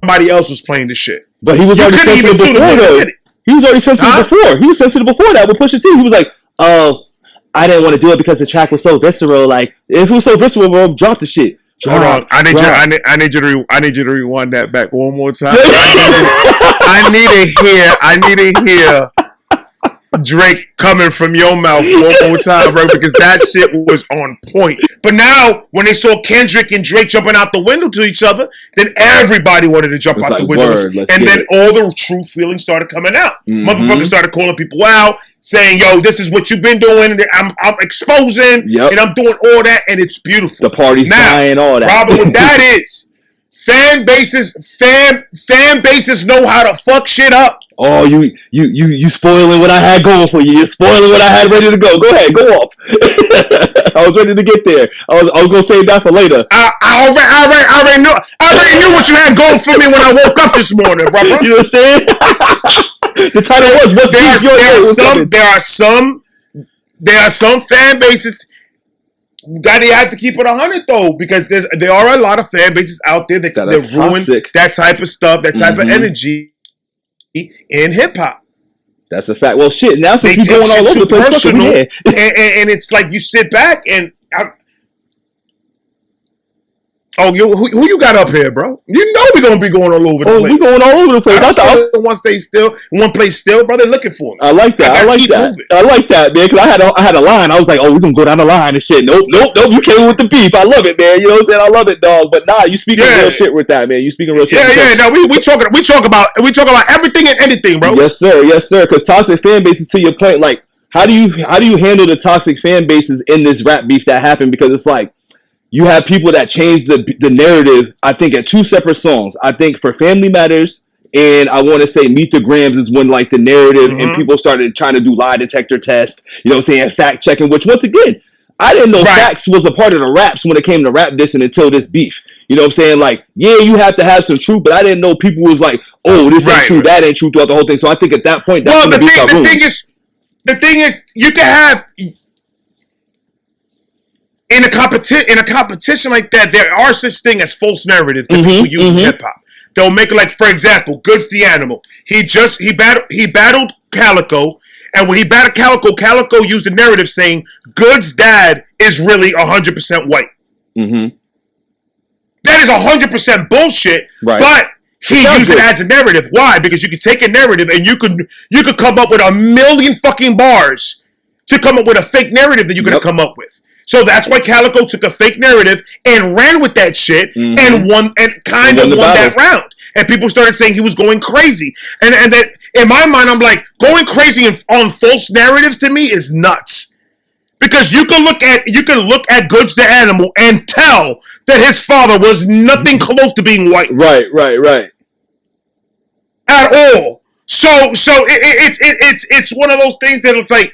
somebody else was playing the shit. But he was already sensitive before, though. He was already sensitive before. He was sensitive before that with Pusha T. He was like, "Oh, I didn't want to do it because the track was so visceral. Like, if it was so visceral, bro, drop the shit." Hold on, I need you to rewind that back one more time. I need to hear Drake coming from your mouth one more time, bro, because that shit was on point. But now, when they saw Kendrick and Drake jumping out the window to each other, then everybody wanted to jump out the window, and then all the true feelings started coming out. Motherfuckers started calling people out, saying, "Yo, this is what you've been doing. I'm exposing, and I'm doing all that, and it's beautiful." The party's dying, all that. Problem with that is fan bases know how to fuck shit up. Oh, you spoiling what I had going for you. You're spoiling what I had ready to go. Go ahead, go off. I was ready to get there. I was gonna save that for later. I already knew what you had going for me when I woke up this morning, bro. You know what I'm saying? The title was there are some fan bases that you have to keep it 100 though, because there are a lot of fan bases out there that ruin that type of stuff, that type of energy in hip hop. That's a fact. Well, shit. Now since we're going all over the place, and it's like you sit back and. Who you got up here, bro? You know we're gonna be going all over the place. We going all over the place. I thought one place still, bro. They're looking for me. I like that. I like that, man. Because I had a line. I was like, we're gonna go down the line and shit. Nope. You came with the beef. I love it, man. You know what I'm saying? I love it, dog. But nah, you speaking real shit with that, man. You speaking real shit. Yeah. No, we talk about everything and anything, bro. Yes, sir. Because toxic fan bases, to your point, like how do you handle the toxic fan bases in this rap beef that happened? Because it's like, you have people that change the narrative, I think, at two separate songs. I think for Family Matters and I want to say Meet the Grams is when like the narrative and people started trying to do lie detector tests, you know what I'm saying, fact checking, which once again, I didn't know facts was a part of the raps when it came to rap dissing until this beef. You know what I'm saying? Like, yeah, you have to have some truth, but I didn't know people was like, oh, this ain't true, that ain't true throughout the whole thing. So I think at that point, that's the thing is, you can have... In a competition like that, there are such thing as false narratives that people use in hip hop. They'll make it like, for example, Goods the Animal. He battled Calico, and when he battled Calico used the narrative saying Goods' dad is really 100% white. That is 100% bullshit. Right. But he used it as a narrative. Why? Because you can take a narrative and you could come up with a million fucking bars to come up with a fake narrative that you're gonna come up with. So that's why Calico took a fake narrative and ran with that shit and won that round. And people started saying he was going crazy. And that in my mind, I'm like, going crazy on false narratives to me is nuts. Because you can look at Goods the Animal and tell that his father was nothing close to being white. Right. At all. So it's one of those things that it's like,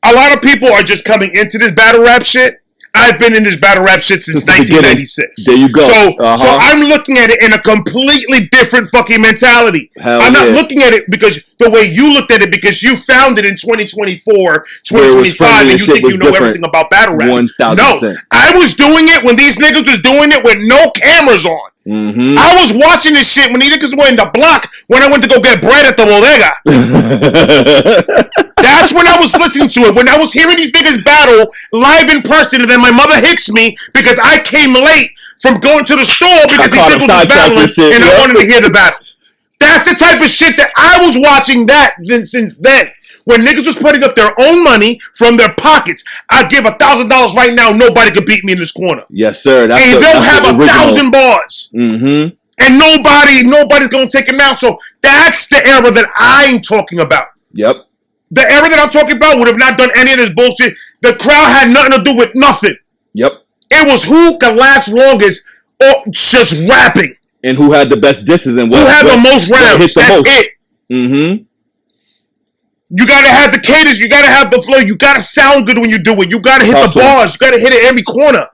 a lot of people are just coming into this battle rap shit. I've been in this battle rap shit since 1996. There you go. So I'm looking at it in a completely different fucking mentality. I'm not looking at it because the way you looked at it, because you found it in 2024, 2025, and you think you know everything about battle rap. 1,000%. No, I was doing it when these niggas was doing it with no cameras on. I was watching this shit when these niggas were in the block when I went to go get bread at the bodega. That's when I was listening to it. When I was hearing these niggas battle live in person, and then my mother hits me because I came late from going to the store because these niggas was battling and I wanted to hear the battle. That's the type of shit that I was watching since then. When niggas was putting up their own money from their pockets, I'd give $1,000 right now. Nobody could beat me in this corner. Yes, sir. And they'll have 1,000 bars. And nobody's gonna take it now. So that's the era that I'm talking about. Yep. The era that I'm talking about would have not done any of this bullshit. The crowd had nothing to do with nothing. Yep. It was who could last longest or just rapping. And who had the best disses and who had the most rounds. That's it. You gotta have the cadence, you gotta have the flow, you gotta sound good when you do it. You gotta hit the bars, you gotta hit it every corner.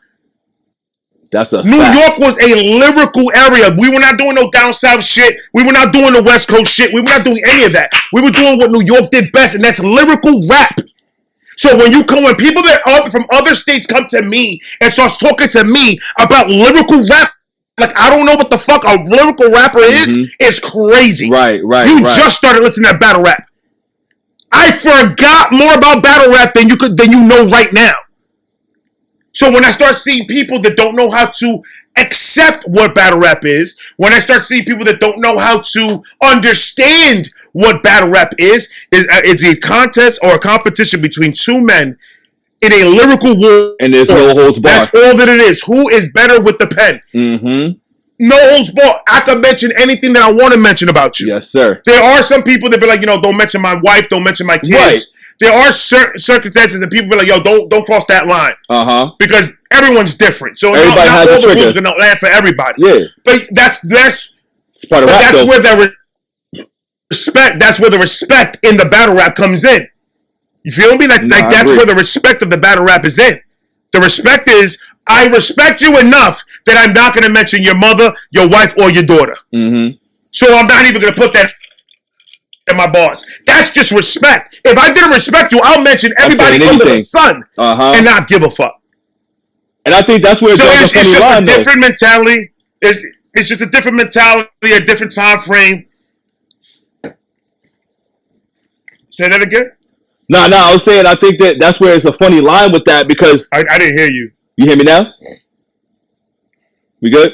That's a New York was a lyrical area. We were not doing no down south shit. We were not doing the West Coast shit. We were not doing any of that. We were doing what New York did best, and that's lyrical rap. So when people that are from other states come to me and starts talking to me about lyrical rap, like I don't know what the fuck a lyrical rapper is crazy. Right. You just started listening to battle rap. I forgot more about battle rap than you know right now. So when I start seeing people that don't know how to accept what battle rap is, when I start seeing people that don't know how to understand what battle rap is, it's a contest or a competition between two men in a lyrical war. And there's no holds barred. That's all that it is. Who is better with the pen? Mm-hmm. No holds barred. I can mention anything that I want to mention about you. Yes, sir. There are some people that be like, don't mention my wife, don't mention my kids. Right. There are certain circumstances that people be like, don't cross that line. Because everyone's different. So everybody not has all a trigger. The rules are going to land for everybody. Yeah. But that's part of rap, that's where the respect. That's where the respect in the battle rap comes in. You feel me? That's where the respect of the battle rap is in. The respect is, I respect you enough that I'm not going to mention your mother, your wife, or your daughter. Mm-hmm. So I'm not even going to put that in my bars. That's just respect. If I didn't respect you, I'll mention everybody under the sun and not give a fuck. And I think that's where it's just a different mentality. It's just a different mentality, a different time frame. Say that again? No, I was saying I think that's where it's a funny line with that because... I didn't hear you. You hear me now? We good?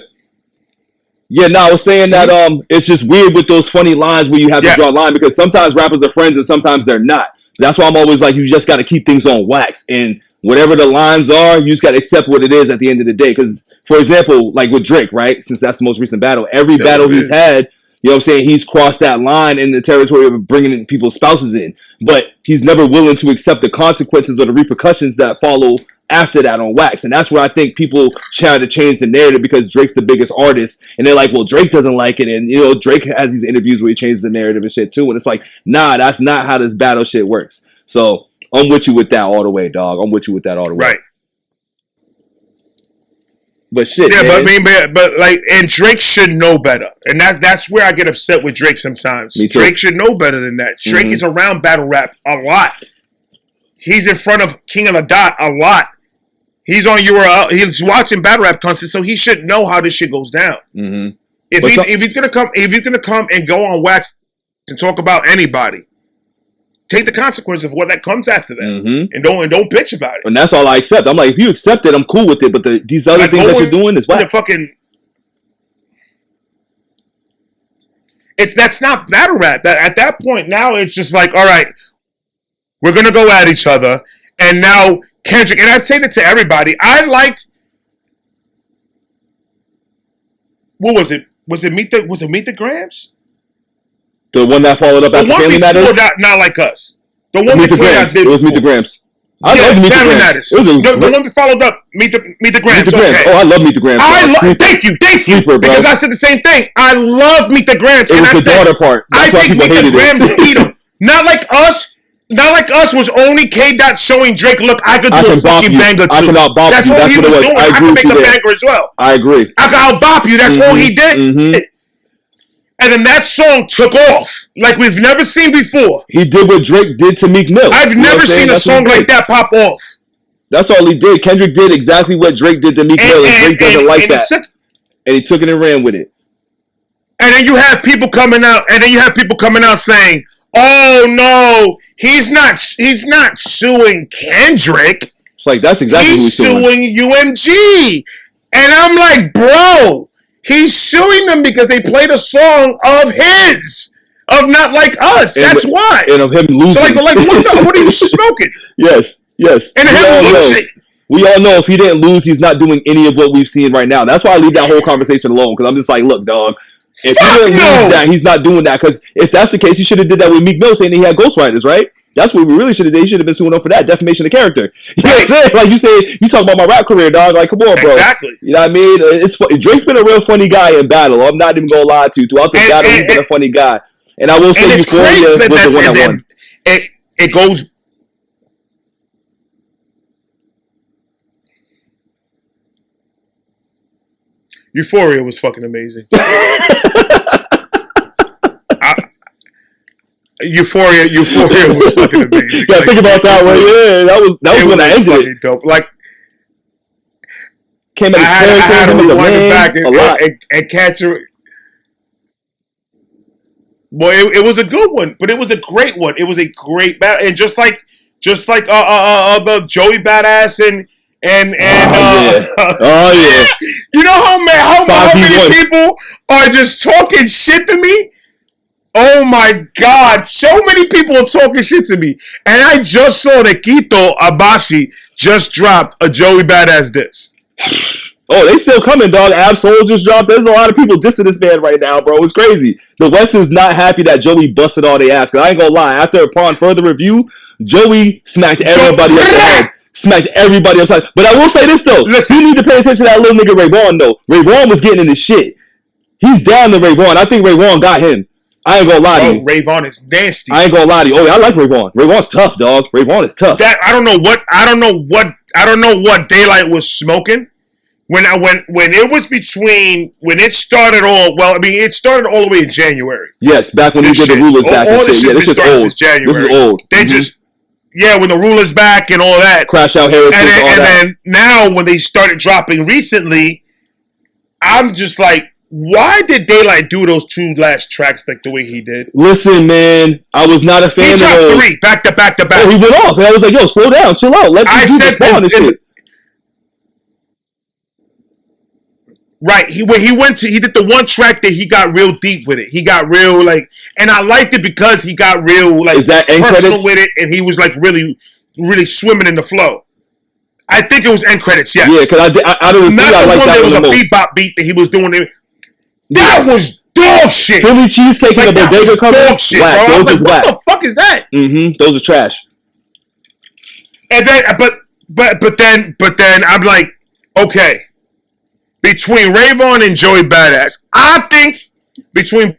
Yeah, no, I was saying that it's just weird with those funny lines where you have to draw a line because sometimes rappers are friends and sometimes they're not. That's why I'm always like, you just got to keep things on wax. And whatever the lines are, you just got to accept what it is at the end of the day. Because, for example, like with Drake, right? Since that's the most recent battle, every battle he's had, you know what I'm saying, he's crossed that line in the territory of bringing in people's spouses in. But he's never willing to accept the consequences or the repercussions that follow after that on wax. And that's where I think people try to change the narrative because Drake's the biggest artist. And they're like, well, Drake doesn't like it. And, Drake has these interviews where he changes the narrative and shit too. And it's like, nah, that's not how this battle shit works. So I'm with you with that all the way, dog. I'm with you with that all the way. Right. But shit, yeah, man. but and Drake should know better. And that's where I get upset with Drake sometimes. Drake should know better than that. Drake is around battle rap a lot. He's in front of King of the Dot a lot. He's on URL. He's watching battle rap content, so he should know how this shit goes down. Mm-hmm. If he's gonna come and go on wax and talk about anybody, take the consequence of what that comes after that, and don't bitch about it. And that's all I accept. I'm like, if you accept it, I'm cool with it. But these other things that you're doing is whack. That's not battle rap. At that point, now it's just like, all right, we're gonna go at each other, and now Kendrick, and I've taken it to everybody. I liked, what was it? Was it Meet the Grams? The one that followed up after Family Matters? Not Like Us. The one before that did. It was Meet the Grams. I love Meet the Grams. The one that followed up Meet the Grams. Okay. Oh, I love Meet the Grams. Thank you. Sleeper, because I said the same thing. I love Meet the Grams. It was the daughter part. That's why people hated it. I think Meet the Grams beat him. Not Like Us. Not Like Us was only K-Dot showing Drake, look, I could do a fucking banger too. I can out-bop you. That's what it was. I can make a banger as well. I agree. I can out-bop you. That's all he did. And then that song took off like we've never seen before. He did what Drake did to Meek Mill. I've never seen a song like that pop off. That's all he did. Kendrick did exactly what Drake did to Meek Mill, and Drake doesn't like that. And he took it and ran with it. And then you have people coming out saying, "Oh no, he's not suing Kendrick. It's like that's exactly who he's suing UMG." And I'm like, bro, he's suing them because they played a song of his, of Not Like Us. That's why. And of him losing. So like what are you smoking? Yes. And him losing. We all know if he didn't lose, he's not doing any of what we've seen right now. That's why I leave that whole conversation alone, because I'm just like, look, dog. If he didn't lose that, he's not doing that. Because if that's the case, he should have did that with Meek Mill saying that he had ghostwriters, right? That's what we really should have did. He should have been suing him for that, defamation of character. You know what I'm saying? Like you said, you talk about my rap career, dog. Like, come on, bro. Exactly. You know what I mean? It's Drake's been a real funny guy in battle. I'm not even gonna lie to you. Throughout the battle, he's been a funny guy. And I will say, Euphoria was the one that won. It goes. Euphoria was fucking amazing. Euphoria was fucking amazing. Yeah, like, think about that one. Yeah, that was when I ended it. Dope. Like came at his character. I had to rewind it back and catch her. Boy, it was a good one, but it was a great one. It was a great battle, and just like the Joey Badass and you know how many people are just talking shit to me? Oh my God, so many people are talking shit to me, and I just saw that Quito Abashi just dropped a Joey Badass diss. Oh, they still coming, dog. Absol just dropped. There's a lot of people dissing this man right now, bro. It's crazy. The West is not happy that Joey busted all they ass. Cause I ain't gonna lie. Upon further review, Joey smacked everybody up the head. Smacked everybody upside. But I will say this though. Listen, you need to pay attention to that little nigga Ray Vaughn though. Ray Vaughn was getting in his shit. He's down to Ray Vaughn. I think Ray Vaughn got him. I ain't gonna lie to you. Ray Vaughn is nasty. I ain't gonna lie to you. Oh, yeah, I like Ray Vaughn. Ray Vaughn's tough, dog. Ray Vaughn is tough. I don't know what Daylight was smoking. When it started it started all the way in January. Yes, back when he did the rulers back and shit. Yeah, this is old. This is old. They just when the rulers back and all that. Crash Out Heritage and then now when they started dropping recently, I'm just like, why did Daylight do those two last tracks like the way he did? Listen, man, I was not a fan of those. He dropped 3 back to back to back. Oh, he went off. And I was like, yo, slow down, chill out. Let me do this this shit. Right, he did the one track that he got real deep with it. He got real and I liked it because he got real is that personal with it, and he was really, really swimming in the flow. I think it was end credits, yes. Yeah, because I don't know. Not the one that was a bebop beat that he was doing. That was dog shit. Philly cheesecake and the bodega covers. Shit, bro. I was like, what the fuck is that? Those are trash. And then, but then I'm like, okay. Between Ray Vaughn and Joey Badass, I think between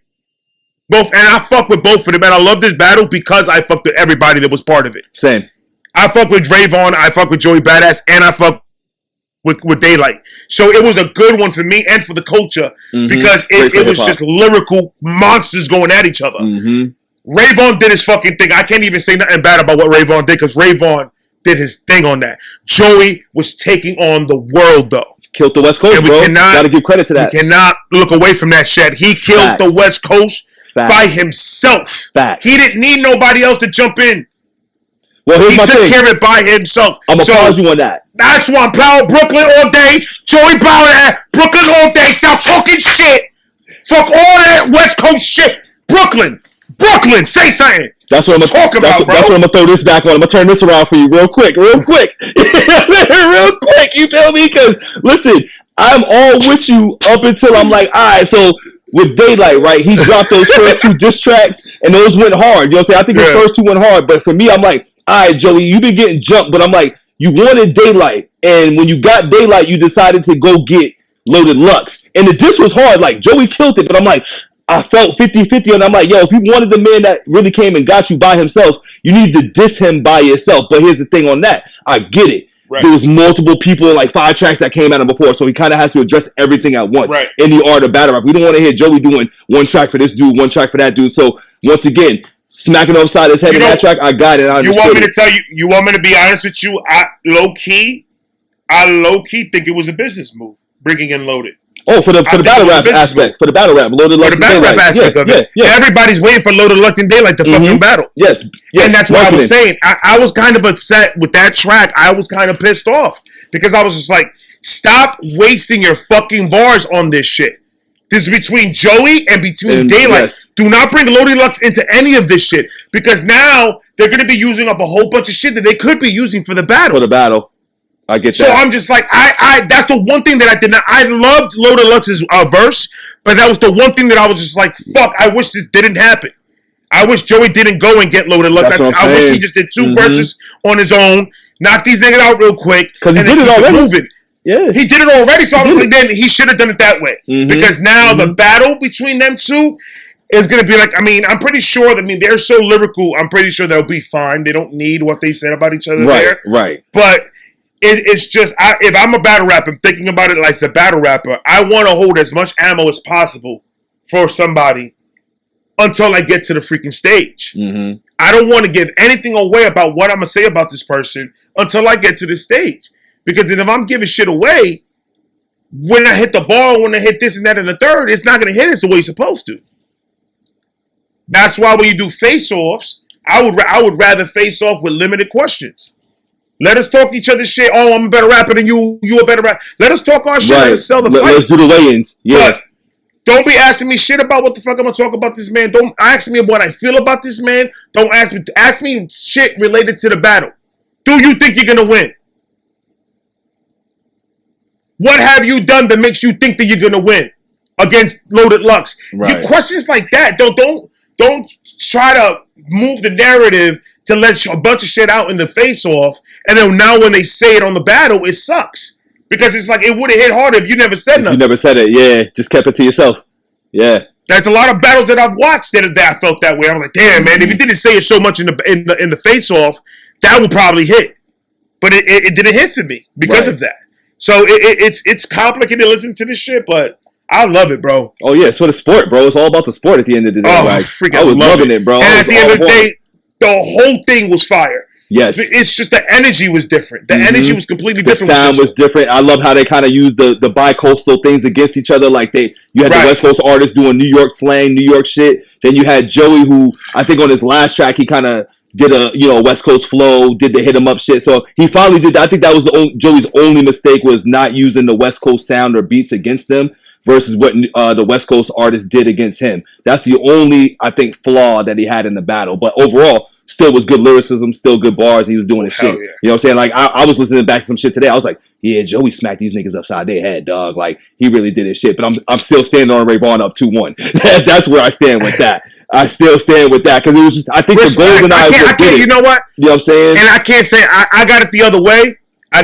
both, and I fuck with both of them, and I love this battle because I fucked with everybody that was part of it. Same. I fuck with Ray Vaughn, I fuck with Joey Badass, and I fuck with Daylight. So it was a good one for me and for the culture because it was just lyrical monsters going at each other. Ray Vaughn did his fucking thing. I can't even say nothing bad about what Ray Vaughn did because Ray Vaughn did his thing on that. Joey was taking on the world though. Killed the West Coast, bro. Gotta give credit to that. We cannot look away from that shit. He killed the West Coast by himself. He didn't need nobody else to jump in. Well, here's my thing. He took care of it by himself. I'm going to pause you on that. That's why I'm proud of Brooklyn all day. Joey Bauer at Brooklyn all day. Stop talking shit. Fuck all that West Coast shit. Brooklyn, say something. That's what I'm talking about, bro. That's what I'm gonna throw this back on. I'm gonna turn this around for you real quick. Real quick. You feel me? Because listen, I'm all with you up until I'm like, all right, so with Daylight, right? He dropped those first 2 diss tracks, and those went hard. You know what I'm saying? I think the first 2 went hard, but for me, I'm like, all right, Joey, you've been getting jumped, but I'm like, you wanted Daylight, and when you got Daylight, you decided to go get Loaded Lux, and the diss was hard. Like Joey killed it, but I'm like, I felt 50-50, and I'm like, yo, if you wanted the man that really came and got you by himself, you need to diss him by yourself. But here's the thing on that. I get it. Right. There was multiple people, like 5 tracks that came at him before, so he kind of has to address everything at once in the art of battle rap. We don't want to hear Joey doing 1 track for this dude, 1 track for that dude. So, once again, smacking upside his head in that track, I got it. You want me to tell you, you want me to be honest with you? I low-key think it was a business move, bringing in Loaded. Oh, for the battle rap aspect. For the battle rap. Loaded Lux and Daylight. For the battle rap aspect of it. Yeah. Everybody's waiting for Loaded Lux and Daylight to fucking battle. Yes. And that's what I was saying. I was kind of upset with that track. I was kind of pissed off. Because I was just like, stop wasting your fucking bars on this shit. This is between Joey and between Daylight. Yes. Do not bring Loaded Lux into any of this shit. Because now they're going to be using up a whole bunch of shit that they could be using for the battle. For the battle. I get that. So I'm just like, that's the one thing that I did not. I loved Loaded Lux's verse, but that was the one thing that I was just like, fuck, I wish this didn't happen. I wish Joey didn't go and get Loaded Lux. I wish he just did 2 verses on his own, knock these niggas out real quick. Because he did it already. Moving. Yeah. He did it already, so I was like, then he should have done it that way. Because now the battle between them two is going to be like, I mean, I'm pretty sure that, they're so lyrical, I'm pretty sure they'll be fine. They don't need what they said about each other there. Right. But it's just, if I'm a battle rapper, I'm thinking about it like a battle rapper, I want to hold as much ammo as possible for somebody until I get to the freaking stage. I don't want to give anything away about what I'm going to say about this person until I get to the stage. Because then if I'm giving shit away, when I hit the ball, when I hit this and that and the third, it's not going to hit us the way it's supposed to. That's why when you do face-offs, I would rather face off with limited questions. Let us talk each other's shit. Oh, I'm a better rapper than you. You a better rapper. Let us talk our shit. Right. Let us sell the fight. Let's do the weigh-ins. Yeah. But don't be asking me shit about what the fuck I'm going to talk about this man. Don't ask me what I feel about this man. Don't ask me shit related to the battle. Do you think you're going to win? What have you done that makes you think that you're going to win against Loaded Lux? Right. Questions like that. Don't try to move the narrative to let a bunch of shit out in the face-off, and then now when they say it on the battle, it sucks. Because it's like, it would have hit harder if you never said nothing. You never said it, yeah. Just kept it to yourself. Yeah. There's a lot of battles that I've watched that I felt that way. I'm like, damn, man, if you didn't say it so much in the face-off, that would probably hit. But it didn't hit for me because of that. So it's complicated to listen to this shit, but I love it, bro. Oh, yeah, it's for the sport, bro. It's all about the sport at the end of the day. Oh, like, I was loving it, bro. And at the end of the day, the whole thing was fire. Yes. It's just the energy was different. The energy was completely different. The sound was different. I love how they kind of used the bi-coastal things against each other. Like you had the West Coast artists doing New York slang, New York shit. Then you had Joey, who I think on his last track, he kind of did a West Coast flow, did the hit 'em up shit. So he finally did that. I think that was Joey's only mistake, was not using the West Coast sound or beats against them versus what the West Coast artists did against him. That's the only, I think, flaw that he had in the battle. But overall, still was good lyricism, still good bars. He was doing his shit. Yeah. You know what I'm saying? Like, I was listening back to some shit today. I was like, yeah, Joey smacked these niggas upside their head, dog. Like, he really did his shit. But I'm still standing on Ray Vaughn up 2-1. That's where I stand with that. I still stand with that because it was just, I think the Golden Eyes did it. You know what? You know what I'm saying? And I can't say I got it the other way. I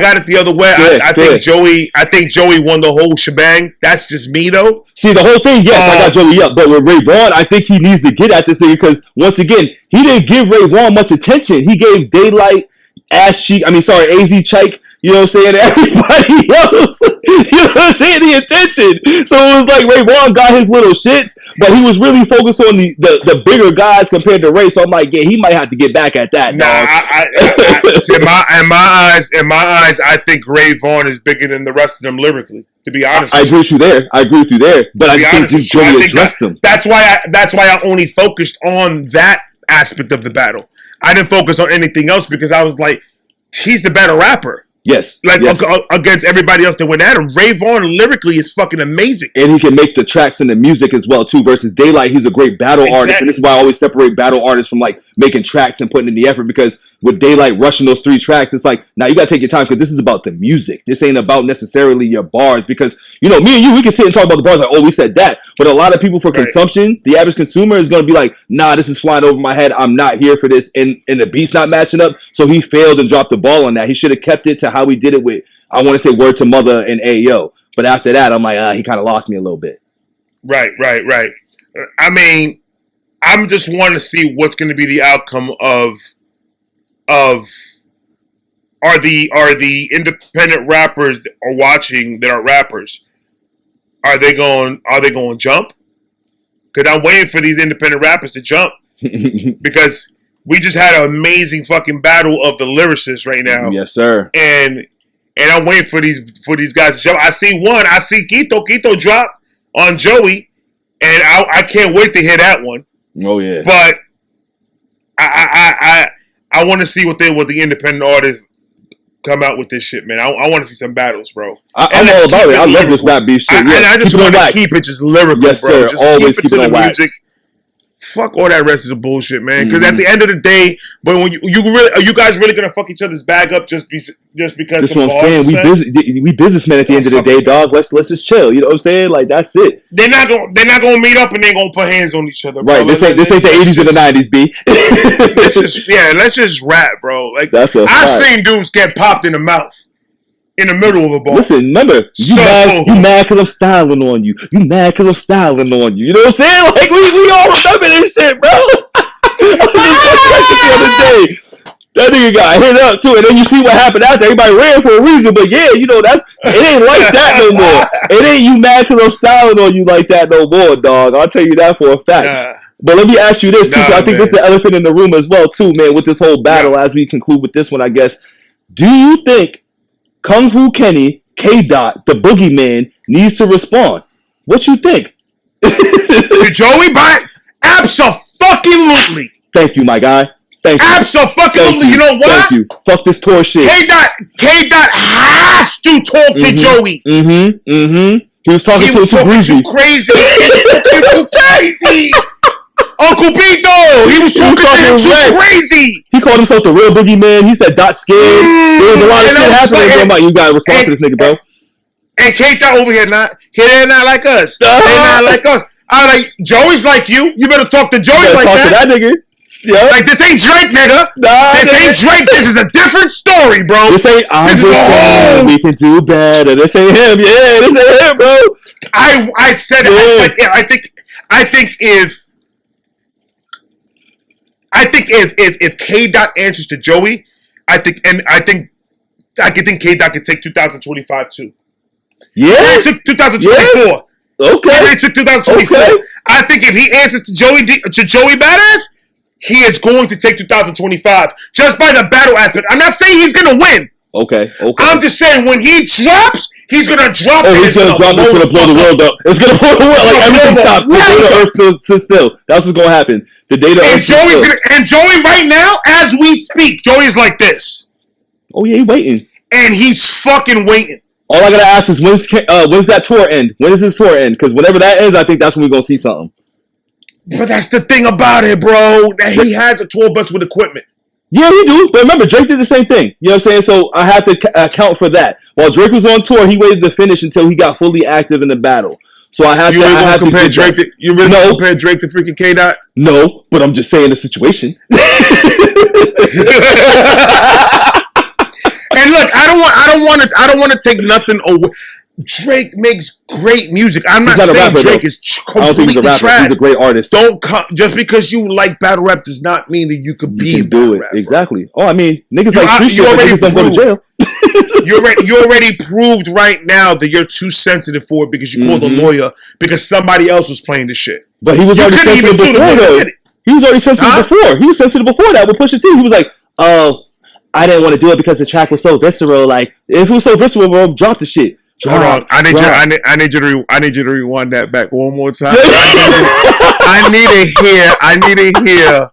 think Joey won the whole shebang. That's just me, though. See, the whole thing, yes, I got Joey up. But with Ray Vaughn, I think he needs to get at this thing because, once again, he didn't give Ray Vaughn much attention. He gave Daylight, AZ Chike, you know what I'm saying, everybody else, you know what I'm saying, the attention. So it was like Ray Vaughn got his little shits, but he was really focused on the bigger guys compared to Ray. So I'm like, yeah, he might have to get back at that. In my eyes, I think Ray Vaughn is bigger than the rest of them lyrically. To be honest, I agree with you there. But I think Joey addressed them. That's why I only focused on that aspect of the battle. I didn't focus on anything else because I was like, he's the better rapper. Yes. Against everybody else that went at him. Ray Vaughn lyrically is fucking amazing. And he can make the tracks and the music as well, too, versus Daylight. He's a great battle artist. And this is why I always separate battle artists from, like, making tracks and putting in the effort, because with Daylight rushing those 3 tracks, it's like, now you got to take your time because this is about the music. This ain't about necessarily your bars because, you know, me and you, we can sit and talk about the bars like, oh, we said that. But a lot of people for consumption, the average consumer is going to be like, nah, this is flying over my head. I'm not here for this. And the beat's not matching up. So he failed and dropped the ball on that. He should have kept it to how he did it with, I want to say, Word to Mother and Ayo. But after that, I'm like, he kind of lost me a little bit. Right. I mean, I'm just wanting to see what's going to be the outcome of are the independent rappers that are watching that are rappers, are they going to jump? Because I'm waiting for these independent rappers to jump because we just had an amazing fucking battle of the lyricists right now. Yes, sir. And I'm waiting for these guys to jump. I see Quito drop on Joey, and I can't wait to hear that one. Oh yeah. But I want to see what the independent artists come out with this shit, man. I want to see some battles, bro. I'm all about it. I love this rap beef shit. I just want to keep it just lyrical, yes, bro. Sir. Just always keep it to the music. Fuck all that rest of the bullshit, man. Because at the end of the day, but when are you guys really gonna fuck each other's bag up just because? That's what I'm saying. We businessmen at the end of the day, dog. Let's just chill. You know what I'm saying? Like, that's it. They're not gonna meet up and they're gonna put hands on each other, bro. Right. This ain't the 80s and the 90s, B. let's just rap, bro. Like, I've seen dudes get popped in the mouth in the middle of a ball. Listen, remember, you mad because I'm styling on you. You mad because I'm styling on you. You know what I'm saying? Like, we all remember this shit, bro. The other day, that nigga got hit up too, and then you see what happened after. Everybody ran for a reason, but yeah, you know, it ain't like that no more. It ain't you mad because I'm styling on you like that no more, dog. I'll tell you that for a fact. But let me ask you this too, I think this is the elephant in the room as well too, man, with this whole battle as we conclude with this one, I guess. Do you think Kung Fu Kenny K-Dot, the boogeyman, needs to respond. What you think? To Joey Biden? Abso-fucking-lutely. Thank you, my guy. Thank you. Abso-fucking-lutely. You know why? Thank you. Fuck this tour shit. K-Dot has to talk to Joey. He was talking to too greasy. Crazy. Too crazy. Uncle Bito. He was talking to him too crazy. He called himself the real boogeyman. He said Dot scared. There was a lot of shit happening. Like, you gotta respond to this nigga, bro. And K-Dot over here they're not like us. They're not like us. I like Joey's like you. You better talk to Joey like that. Talk to that nigga. Yeah. Like this ain't Drake, nigga. This ain't Drake. This is a different story, bro. This ain't I'm just saying we can do better. This ain't him. Yeah, this ain't him, bro. I said it. Yeah. I think if K-Dot answers to Joey, I think K-Dot could take 2025 too. Yeah. It took 2024. Yeah. Okay. It took 2024. Okay. I think if he answers to Joey Badass, he is going to take 2025 just by the battle aspect. I'm not saying he's gonna win. Okay. I'm just saying when he drops, he's gonna drop. Oh, he's gonna drop. It's gonna blow the world up. It's gonna blow the world. Like everything stops. The day the earth sits still. That's what's gonna happen. The day the earth sits still. And Joey right now, as we speak, Joey's like this. Oh yeah, he's waiting. And he's fucking waiting. All I gotta ask is when's that tour end? When does his tour end? Because whenever that ends, I think that's when we're gonna see something. But that's the thing about it, bro. That he has a tour bus with equipment. Yeah, he do. But remember, Drake did the same thing. You know what I'm saying? So I have to account for that. While Drake was on tour, he waited to finish until he got fully active in the battle. So I have to compare Drake to you really compare Drake to freaking K-Dot? No, but I'm just saying the situation. And look, I don't want to take nothing away. Drake makes great music. I'm not saying Drake is completely I don't think he's a rapper. trash. He's a great artist. Just because you like battle rap does not mean that you could be do it. Exactly. Oh, I mean, niggas like street shit, but niggas don't go to jail. You already proved right now that you're too sensitive for it because you called a lawyer because somebody else was playing the shit. But he was already sensitive before, though. He was already sensitive before. He was sensitive before that with Pusha T. He was like, oh, I didn't want to do it because the track was so visceral. Like, if it was so visceral, bro, drop the shit. Hold on, I need you to rewind that back one more time. I need to hear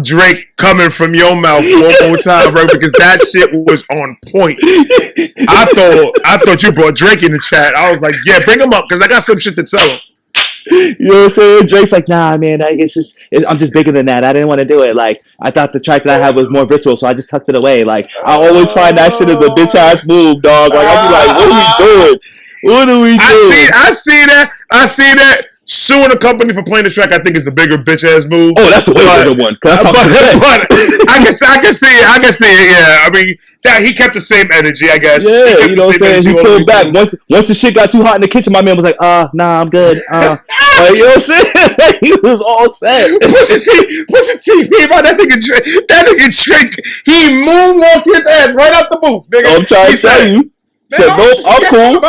Drake coming from your mouth one more time, bro, because that shit was on point. I thought you brought Drake in the chat. I was like, yeah, bring him up because I got some shit to tell him. You know what I'm saying? Drake's like, nah, man, I'm just bigger than that. I didn't want to do it. Like, I thought the track that I had was more visceral, so I just tucked it away. Like, I always find that shit as a bitch ass move, dog. Like, I'll be like, what are we doing? What are we doing? I see that. Suing a company for playing the track, I think, is the bigger bitch ass move. Oh, that's the way bigger one. But I can see it. Yeah, I mean, that he kept the same energy, I guess. Yeah, you know what I'm saying. He pulled back once the shit got too hot in the kitchen. My man was like, nah, I'm good. Like, you know what I'm saying? He was all set. Pusha T, about that nigga Drake. He moonwalked his ass right out the booth. Nigga. I'm trying to tell you. Said, nope, I'm cool.